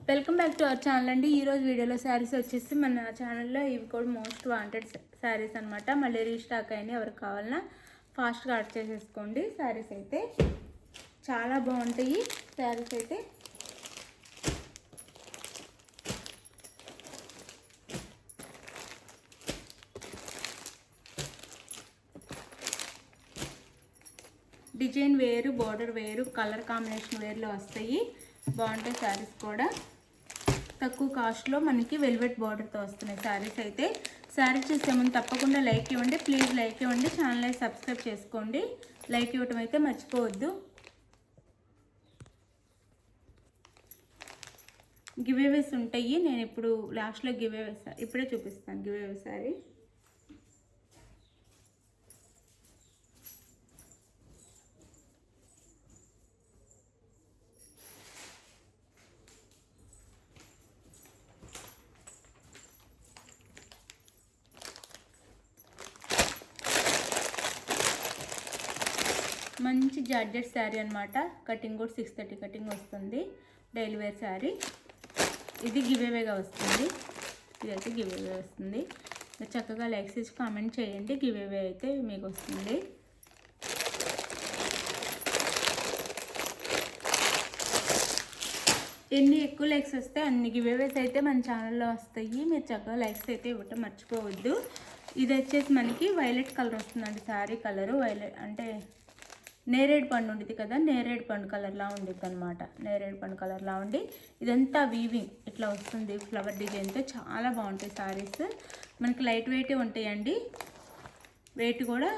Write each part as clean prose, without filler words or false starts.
Welcome back to our channel అండి. ఈరోజు వీడియోలో శారీస్ వచ్చేసి మన ఛానల్లో ఇవి కూడా మోస్ట్ వాంటెడ్ శారీస్ అనమాట. మళ్ళీ రీస్టాక్ అయినాయి. ఎవరికి కావాలన్నా ఫాస్ట్గా ఆర్డర్ చేసేసుకోండి. శారీస్ అయితే చాలా బాగుంటాయి. శారీస్ అయితే డిజైన్ వేరు, బార్డర్ వేరు, కలర్ కాంబినేషన్ వేరులో వస్తాయి. బాగుంటాయి శారీస్ కూడా. తక్కువ కాస్ట్లో మనకి వెల్వెట్ బార్డర్తో వస్తున్నాయి శారీస్ అయితే. శారీ చూసే ముందు తప్పకుండా లైక్ ఇవ్వండి. ప్లీజ్ లైక్ ఇవ్వండి. ఛానల్ అయితే సబ్స్క్రైబ్ చేసుకోండి. లైక్ ఇవ్వటం అయితే మర్చిపోవద్దు. గివేవేస్ ఉంటాయి. నేను ఇప్పుడు లాస్ట్లో గివేవేస్ ఇప్పుడే చూపిస్తాను. గివేవే శారీ మంచి జార్జెట్ శారీ అనమాట. కటింగ్ కూడా 630 కటింగ్ వస్తుంది. Daily wear sari. ఇది గివేవేగా వస్తుంది. ఇదైతే గివేవే వస్తుంది. చక్కగా లైక్స్ ఇచ్చి కామెంట్ చేయండి. గివేవే అయితే మీకు వస్తుంది. ఎన్ని ఎక్కువ లైక్స్ వస్తే అన్ని గివేవేస్ అయితే మన ఛానల్లో వస్తాయి. మీరు చక్కగా లైక్స్ అయితే ఇవ్వటం మర్చిపోవద్దు. ఇది వచ్చేసి మనకి వైలెట్ కలర్ వస్తుందండి. శారీ కలరు వైలెట్ అంటే నేరేడు పండు ఉంటుంది కదా, నేరేడు పండు కలర్లా ఉండిద్ది అనమాట. నేరేడు పండు కలర్లా ఉండి ఇదంతా వీవింగ్ ఇట్లా వస్తుంది. ఫ్లవర్ డిజైన్తో చాలా బాగుంటాయి శారీస్. మనకి లైట్ వెయిటే ఉంటాయండి. వెయిట్ కూడా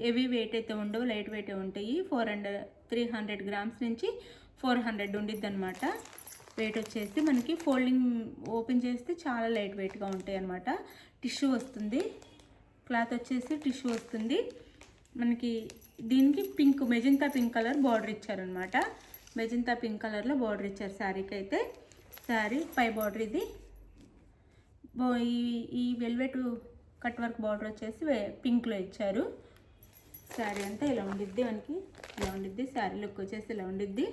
హెవీ వెయిట్ అయితే ఉండవు, లైట్ వెయిటే ఉంటాయి. 300 గ్రామ్స్ నుంచి 400 ఉండిద్ది అనమాట. వెయిట్ వచ్చేసి మనకి ఫోల్డింగ్ ఓపెన్ చేస్తే చాలా లైట్ వెయిట్గా ఉంటాయి అనమాట. టిష్యూ వస్తుంది. క్లాత్ వచ్చేసి టిష్యూ వస్తుంది. మనకి దీనికి pink, magenta pink colour border ఇచ్చారనమాట. మెజంతా పింక్ కలర్లో బార్డర్ ఇచ్చారు శారీకి అయితే. శారీ పై బార్డర్ ఇది. ఈ వెల్వెట్ కట్ వర్క్ బార్డర్ వచ్చేసి పింక్లో ఇచ్చారు. శారీ అంతా ఇలా ఉండిద్ది. మనకి ఇలా ఉండిద్ది. శారీ లుక్ వచ్చేసి ఇలా ఉండిద్ది.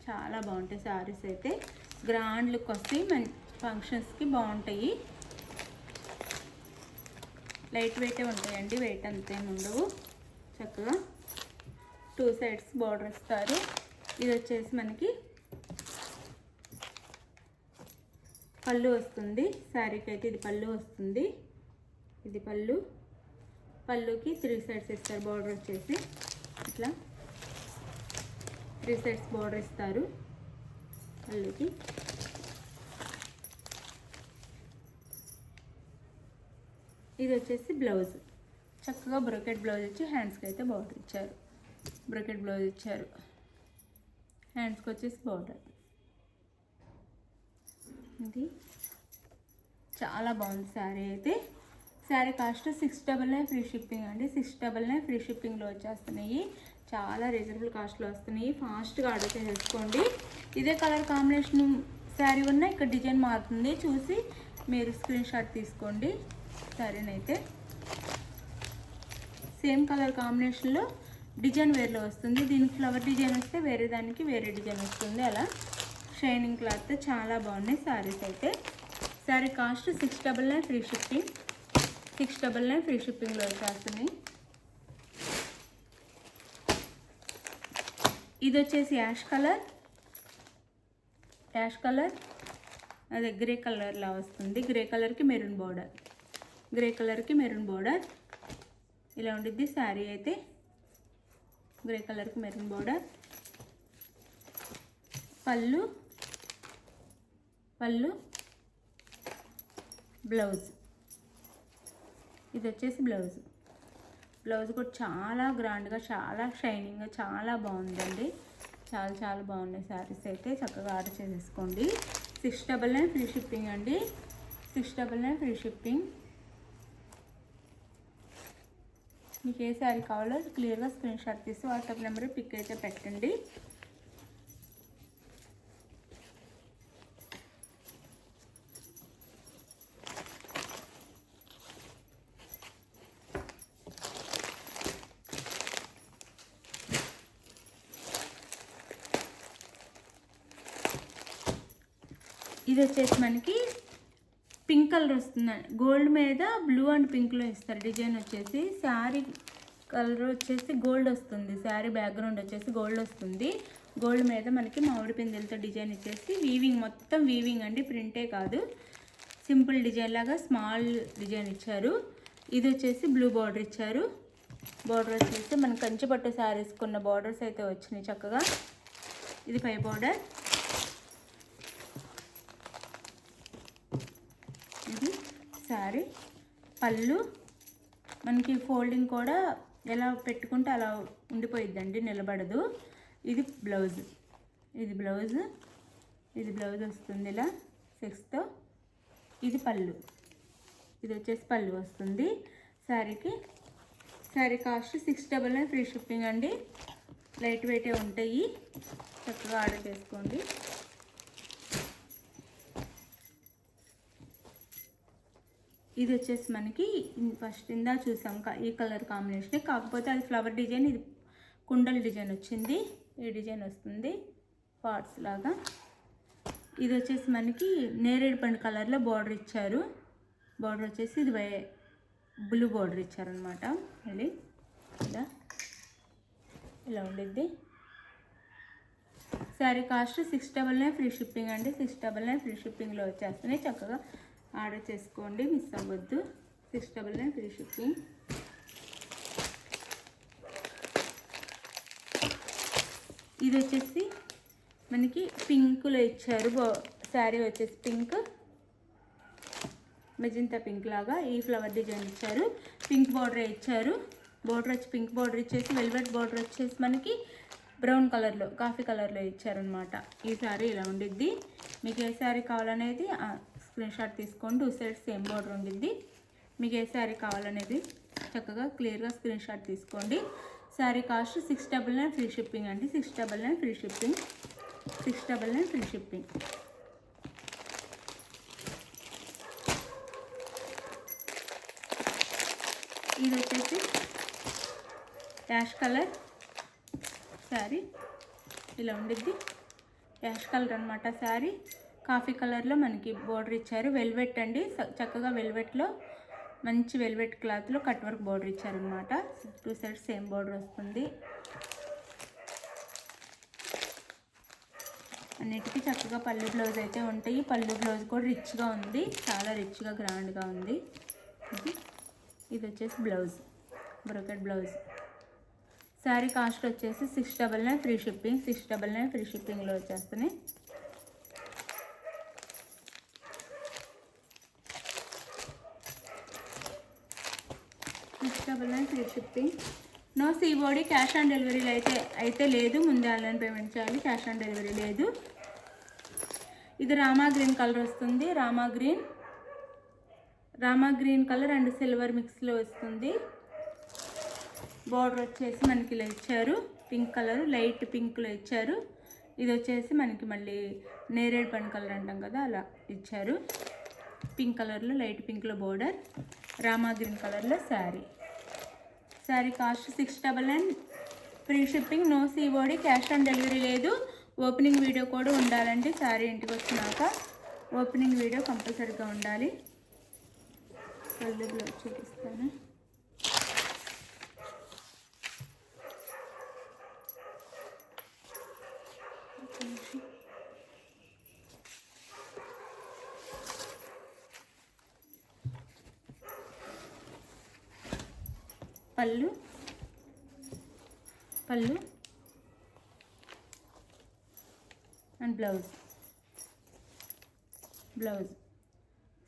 చాలా బాగుంటాయి శారీస్ అయితే. గ్రాండ్ లుక్ వస్తాయి. మన ఫంక్షన్స్కి బాగుంటాయి. లైట్ వెయిటే ఉంటాయండి. వెయిట్ అంతేం ఉండవు. చక్కగా 2 సైడ్స్ బార్డర్ ఇస్తారు. ఇది వచ్చేసి మనకి పళ్ళు వస్తుంది. శారీకి అయితే ఇది పళ్ళు వస్తుంది. ఇది పళ్ళు. పళ్ళుకి 3 సైడ్స్ ఇస్తారు. బార్డర్ వచ్చేసి ఇట్లా 3 సైడ్స్ బార్డర్ ఇస్తారు పళ్ళుకి. ఇది వచ్చేసి బ్లౌజ్. చక్కగా బ్రోకెట్ బ్లౌజ్ ఇచ్చి హ్యాండ్స్కి అయితే బార్డర్ ఇచ్చారు. బ్రోకెట్ బ్లౌజ్ ఇచ్చారు. హ్యాండ్స్కి వచ్చేసి బార్డర్. ఇది చాలా బాగుంది శారీ అయితే. శారీ కాస్ట్ 699 ఫ్రీ షిప్పింగ్ అండి. 699 ఫ్రీ షిప్పింగ్లో వచ్చేస్తున్నాయి. చాలా రీజనబుల్ కాస్ట్లో వస్తున్నాయి. ఫాస్ట్గా ఆర్డర్ చేసేసుకోండి. ఇదే కలర్ కాంబినేషన్ శారీ ఉన్న ఇక్కడ డిజైన్ మారుతుంది. చూసి మీరు స్క్రీన్ షాట్ తీసుకోండి. శారీనైతే సేమ్ కలర్ కాంబినేషన్లో డిజైన్ వేర్లో వస్తుంది. దీనికి ఫ్లవర్ డిజైన్ వస్తే వేరే దానికి వేరే డిజైన్ వస్తుంది. అలా షైనింగ్ క్లాత్ చాలా బాగున్నాయి శారీస్ అయితే. Sari cost 699 free shipping. 699 free షిప్పింగ్లో వచ్చేస్తున్నాయి. ఇది వచ్చేసి యాష్ కలర్ అదే గ్రే కలర్లా వస్తుంది. గ్రే కలర్కి మెరూన్ బార్డర్ ఇలా ఉండిద్ది శారీ అయితే. గ్రే కలర్కి మెరూన్ బార్డర్. పళ్ళు బ్లౌజ్. ఇది వచ్చేసి బ్లౌజ్ కూడా చాలా గ్రాండ్గా, చాలా షైనింగ్గా, చాలా బాగుందండి. చాలా బాగున్నాయి శారీస్ అయితే. చక్కగా ఆర్డర్ చేసేసుకోండి. 699 ఫ్రీ షిప్పింగ్ అండి. 699 ఫ్రీ షిప్పింగ్. మీకు ఏ శారీ కావాలో క్లియర్గా స్క్రీన్ షాట్ తీసి వాట్సాప్ నెంబర్ పిక్ అయితే పెట్టండి. ఇది వచ్చేసి మనకి పింక్ కలర్ వస్తుందండి, గోల్డ్ మీద బ్లూ అండ్ పింక్లో ఇస్తారు. డిజైన్ వచ్చేసి శారీ కలర్ వచ్చేసి గోల్డ్ వస్తుంది, శారీ బ్యాక్గ్రౌండ్ వచ్చేసి గోల్డ్ వస్తుంది. గోల్డ్ మీద మనకి మామిడి పిందెలతో డిజైన్ ఇచ్చేసి వీవింగ్, మొత్తం వీవింగ్ అండి, ప్రింటే కాదు, సింపుల్ డిజైన్ లాగా స్మాల్ డిజైన్ ఇచ్చారు. ఇది వచ్చేసి బ్లూ బార్డర్ ఇచ్చారు. బార్డర్ వచ్చేసి మన కంచిపట్టు శారీస్ కొన్న బార్డర్స్ అయితే వచ్చినాయి చక్కగా. ఇది పై బార్డర్, ఇది శారీ పళ్ళు. మనకి ఫోల్డింగ్ కూడా ఎలా పెట్టుకుంటే అలా ఉండిపోయిద్దండి, నిలబడదు. ఇది బ్లౌజ్, ఇది బ్లౌజ్, ఇది బ్లౌజ్ వస్తుంది ఇలా చెక్స్తో. ఇది పళ్ళు, ఇది వచ్చేసి పళ్ళు వస్తుంది శారీకి. శారీ కాస్ట్ 699 ఫ్రీ షిప్పింగ్ అండి. లైట్ వెయిటే ఉంటాయి, చక్కగా ఆర్డర్ చేసుకోండి. ఇది వచ్చేసి మనకి ఫస్ట్ ఇందా చూసాం ఈ కలర్ కాంబినేషన్, కాకపోతే అది ఫ్లవర్ డిజైన్, ఇది కుండల డిజైన్ వచ్చింది. ఈ డిజైన్ వస్తుంది పార్ట్స్ లాగా. ఇది వచ్చేసి మనకి నేరేడు పండు కలర్లో బార్డర్ ఇచ్చారు. బార్డర్ వచ్చేసి ఇది బ్లూ బార్డర్ ఇచ్చారనమాట. ఇది ఇలా ఉండిద్ది. శారీ కాస్ట్ 699 ఫ్రీ షిప్పింగ్ అండి. 699 ఫ్రీ షిప్పింగ్లో వచ్చేస్తున్నాయి, చక్కగా ఆర్డర్ చేసుకోండి, మిస్ అవ్వద్దు. 699 ఫ్రీ షిప్పింగ్. ఇది వచ్చేసి మనకి పింక్లో ఇచ్చారు. శారీ వచ్చేసి పింక్, మెజంతా పింక్ లాగా ఈ ఫ్లవర్ డిజైన్ ఇచ్చారు. పింక్ బార్డర్ ఇచ్చారు. బార్డర్ వచ్చి పింక్ బార్డర్ ఇచ్చేసి వెల్వెట్ బార్డర్ వచ్చేసి మనకి బ్రౌన్ కలర్లో, కాఫీ కలర్లో ఇచ్చారనమాట. ఈ శారీ ఇలా ఉండిద్ది. మీకు ఏ శారీ కావాలనేది స్క్రీన్ షాట్ తీసుకోండి. 2 సైడ్స్ సేమ్ బార్డర్ ఉండిద్ది. మీకు ఏ శారీ కావాలనేది చక్కగా క్లియర్గా స్క్రీన్ షాట్ తీసుకోండి. శారీ కాస్ట్ 699 ఫ్రీ షిప్పింగ్ అండి. 699 ఫ్రీ షిప్పింగ్, 699 ఫ్రీ షిప్పింగ్. ఇది వచ్చేసి యాష్ కలర్ శారీ ఇలా ఉండిద్ది. యాష్ కలర్ అనమాట శారీ. కాఫీ కలర్లో మనకి బోర్డర్ ఇచ్చారు. వెల్వెట్ అండి, చక్కగా వెల్వెట్లో మంచి వెల్వెట్ క్లాత్లో కట్ వర్క్ బోర్డర్ ఇచ్చారనమాట. 2 సైడ్స్ సేమ్ బోర్డర్ వస్తుంది. అన్నిటికీ చక్కగా పళ్ళు బ్లౌజ్ అయితే ఉంటాయి. పళ్ళు బ్లౌజ్ కూడా రిచ్గా ఉంది, చాలా రిచ్గా గ్రాండ్గా ఉంది. ఇది వచ్చేసి blouse, brocade blouse. Sari cost వచ్చేసి 699 ఫ్రీ షిప్పింగ్. 699 ఫ్రీ షిప్పింగ్లో వచ్చేస్తున్నాయి. Free shipping. No COD, cash on డెలివరీలో అయితే లేదు. ముందే ఆన్లైన్ పేమెంట్ చేయాలి, క్యాష్ ఆన్ డెలివరీ లేదు. ఇది రామా గ్రీన్ కలర్ వస్తుంది. Rama green colour and silver మిక్స్లో వస్తుంది. బార్డర్ వచ్చేసి మనకి ఇలా ఇచ్చారు. పింక్ కలర్, లైట్ పింక్లో ఇచ్చారు. ఇది వచ్చేసి మనకి మళ్ళీ నేరేడు పండు కలర్ అంటాం కదా, అలా ఇచ్చారు. పింక్ కలర్లో, లైట్ పింక్లో బోర్డర్. రామా గ్రీన్ కలర్లో sari. Sari cost 699 free shipping. No COD, cash on delivery లేదు. ఓపెనింగ్ వీడియో కూడా ఉండాలండి. శారీ ఇంటికి వచ్చినాక ఓపెనింగ్ వీడియో కంపల్సరీగా ఉండాలి. పళ్ళు బ్లౌజ్ చూపిస్తాను. పళ్ళు and blouse.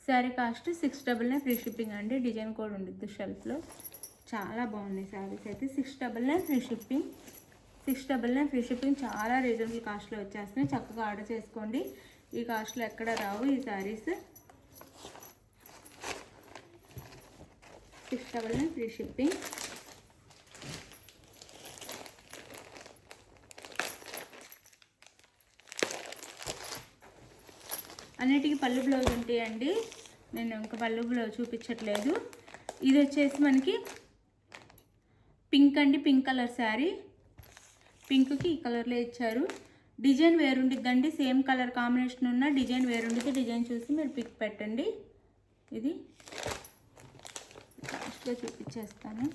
Sari cost 699 free shipping అండి. డిజైన్ కూడా ఉండిద్ది షెల్ఫ్లో. చాలా బాగున్నాయి శారీస్ అయితే. 699 ఫ్రీ షిప్పింగ్. 699 free shipping. చాలా రీజనబుల్ కాస్ట్లో వచ్చేస్తున్నాయి, చక్కగా ఆర్డర్ చేసుకోండి. ఈ కాస్ట్లో ఎక్కడ రావు ఈ శారీస్. 699 free shipping. అన్నిటికీ పళ్ళు బ్లౌజ్ ఉంటాయండి. నేను ఇంకా పళ్ళు బ్లౌజ్ చూపించట్లేదు. ఇది వచ్చేసి మనకి పింక్ అండి, పింక్ కలర్ శారీ. పింక్కి ఈ కలర్లో ఇచ్చారు. డిజైన్ వేరుండిద్దండి, సేమ్ కలర్ కాంబినేషన్ ఉన్న డిజైన్ వేరుండిద్ది. డిజైన్ చూసి మీరు పిక్ పెట్టండి. ఇది లాస్ట్గా చూపించేస్తాను.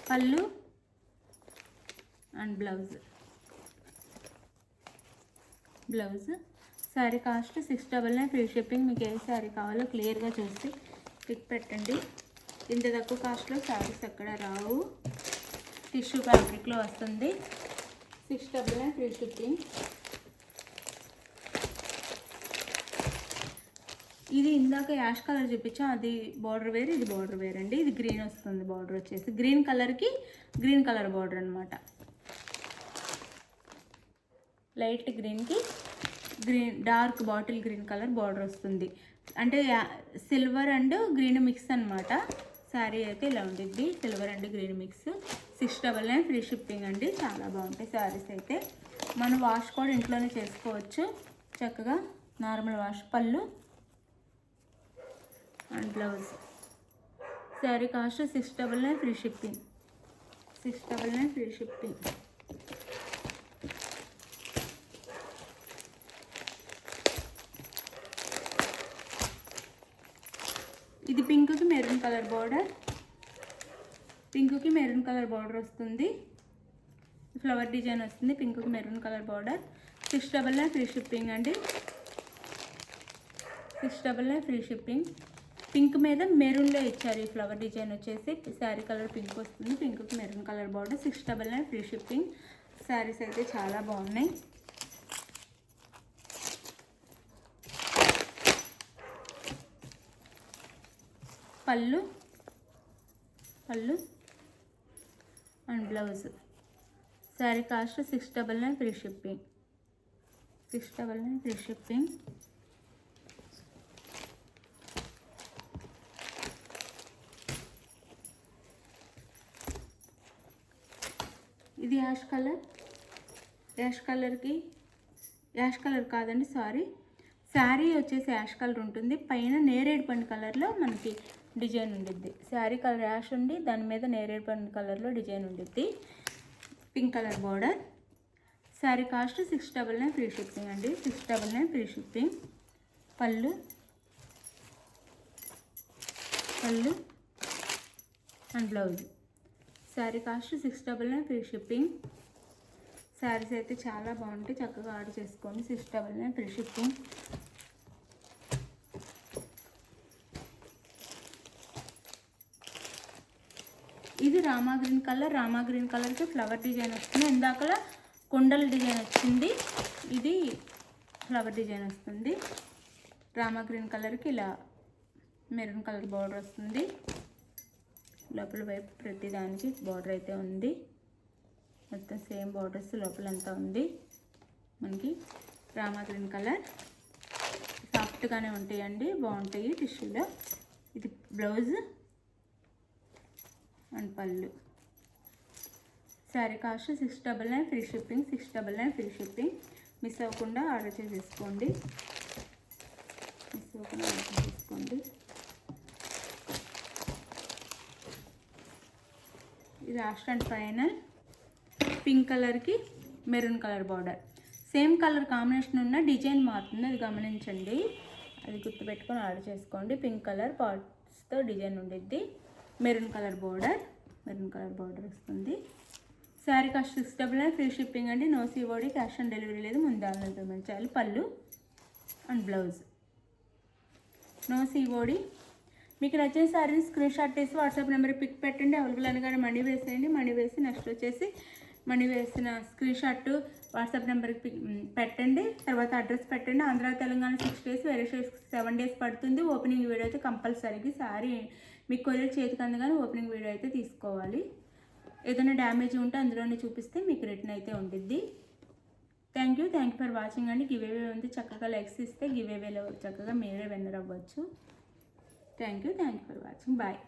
పళ్ళు and blouse. Sari cost 699 free shipping. మీకు ఏ శారీ కావాలో క్లియర్గా చూసి పిక్ పెట్టండి. ఇంత తక్కువ కాస్ట్లో శారీస్ ఎక్కడ రావు. టిష్యూ ఫ్యాబ్రిక్లో వస్తుంది. 699 ఫ్రీ షిప్పింగ్. ఇది ఇందాక యాష్ కలర్ చూపించా, అది బార్డర్ వేర్, ఇది బార్డర్ వేర్ అండి. ఇది గ్రీన్ వస్తుంది, బార్డర్ వచ్చేసి గ్రీన్ కలర్కి గ్రీన్ కలర్ బార్డర్ అనమాట. లైట్ గ్రీన్కి green, dark bottle green colour border వస్తుంది. అంటే సిల్వర్ అండ్ గ్రీన్ మిక్స్ అనమాట. శారీ అయితే ఇలా ఉండిద్ది, silver and green mix. 699 free shipping అండి. చాలా బాగుంటాయి శారీస్ అయితే. మనం వాష్ కూడా ఇంట్లోనే చేసుకోవచ్చు చక్కగా, నార్మల్ వాష్. పళ్ళు and blouse. Sari cost 699 free shipping. 699 free shipping. ఇది పింక్కి మెరూన్ కలర్ బార్డర్, పింక్కి మెరూన్ కలర్ బార్డర్ వస్తుంది. ఫ్లవర్ డిజైన్ వస్తుంది, పింక్కి maroon colour border. 699 free shipping అండి. 699 ఫ్రీ షిప్పింగ్. పింక్ మీద మెరూన్లో ఇచ్చారు. ఈ ఫ్లవర్ డిజైన్ వచ్చేసి శారీ కలర్ పింక్ వస్తుంది, పింక్కి maroon colour border. 699 free shipping. Saris అయితే చాలా బాగున్నాయి. పళ్ళు and blouse. Sari cost 699 free shipping. 699 free shipping. ఇది యాష్ కలర్, యాష్ కలర్ కాదండి, సారీ. శారీ వచ్చేసి యాష్ కలర్ ఉంటుంది, పైన నేరేడు పండు కలర్లో మనకి డిజైన్ ఉండిద్ది. శారీ కలర్ యాష్ ఉండి దాని మీద నేరేడు పండు కలర్లో డిజైన్ ఉండిద్ది. Pink colour border. Sari cost 699 free shipping అండి. 699 ఫ్రీ షిప్పింగ్. పళ్ళు and blouse. Sari cost 699 free shipping. Saris అయితే చాలా బాగుంటాయి, చక్కగా ఆర్డర్ చేసుకోండి. 699 ఫ్రీ షిప్పింగ్. ఇది రామా గ్రీన్ కలర్కి ఫ్లవర్ డిజైన్ వస్తుంది. ఇందాకలా కొండల డిజైన్ వచ్చింది, ఇది ఫ్లవర్ డిజైన్ వస్తుంది. రామా గ్రీన్ కలర్కి ఇలా మెరూన్ కలర్ బార్డర్ వస్తుంది. లోపల వైపు ప్రతి దానికి బార్డర్ అయితే ఉంది. మొత్తం సేమ్ బార్డర్స్ లోపలంతా ఉంది. మనకి రామా గ్రీన్ కలర్ సాఫ్ట్గానే ఉంటాయండి, బాగుంటాయి టిష్యూలో. ఇది బ్లౌజ్ అండ్ పళ్ళు. Sari cost 699 free shipping. 699 free shipping. Miss అవ్వకుండా ఆర్డర్ చేసేసుకోండి. ఇది లాస్ట్ అండ్ ఫైనల్. పింక్ కలర్కి maroon colour border. Same colour combination ఉన్న డిజైన్ మారుతుంది, అది గమనించండి. అది గుర్తుపెట్టుకొని ఆర్డర్ చేసుకోండి. పింక్ కలర్ పార్ట్స్తో డిజైన్ ఉండిద్ది. మెరూన్ కలర్ బార్డర్ వస్తుంది. శారీ కాస్ట్ 699 ఫ్రీ షిప్పింగ్ అండి. No COD, cash on delivery లేదు, ముందు ఆన్లైన్ పేమెంట్ చేయాలి. పళ్ళు అండ్ బ్లౌజ్. No COD. మీకు నచ్చిన శారీని స్క్రీన్ షాట్ తీసి వాట్సాప్ నెంబర్ పిక్ పెట్టండి. అవైలబుల్ అనగానే మనీ వేసేయండి. మనీ వేసి నెక్స్ట్ వచ్చేసి మనీ వేసిన స్క్రీన్ షాట్ వాట్సాప్ నెంబర్కి పెట్టండి. తర్వాత అడ్రస్ పెట్టండి. ఆంధ్ర తెలంగాణ 6 days, వేరే 7 days పడుతుంది. ఓపెనింగ్ వీడియో అయితే కంపల్సరీగా శారీ మీకు కొరియర్ చేతికి అందగానే ఓపెనింగ్ వీడియో అయితే తీసుకోవాలి. ఏదైనా డ్యామేజ్ ఉంటే అందులోనే చూపిస్తే మీకు రిటర్న్ అయితే ఉంటుంది. థ్యాంక్ యూ ఫర్ వాచింగ్ అండి. గివేవే ఉంది, చక్కగా లైక్స్ ఇస్తే గివేవేలో చక్కగా మీరే విన్నర్ అవ్వచ్చు. Thank you for watching. Bye.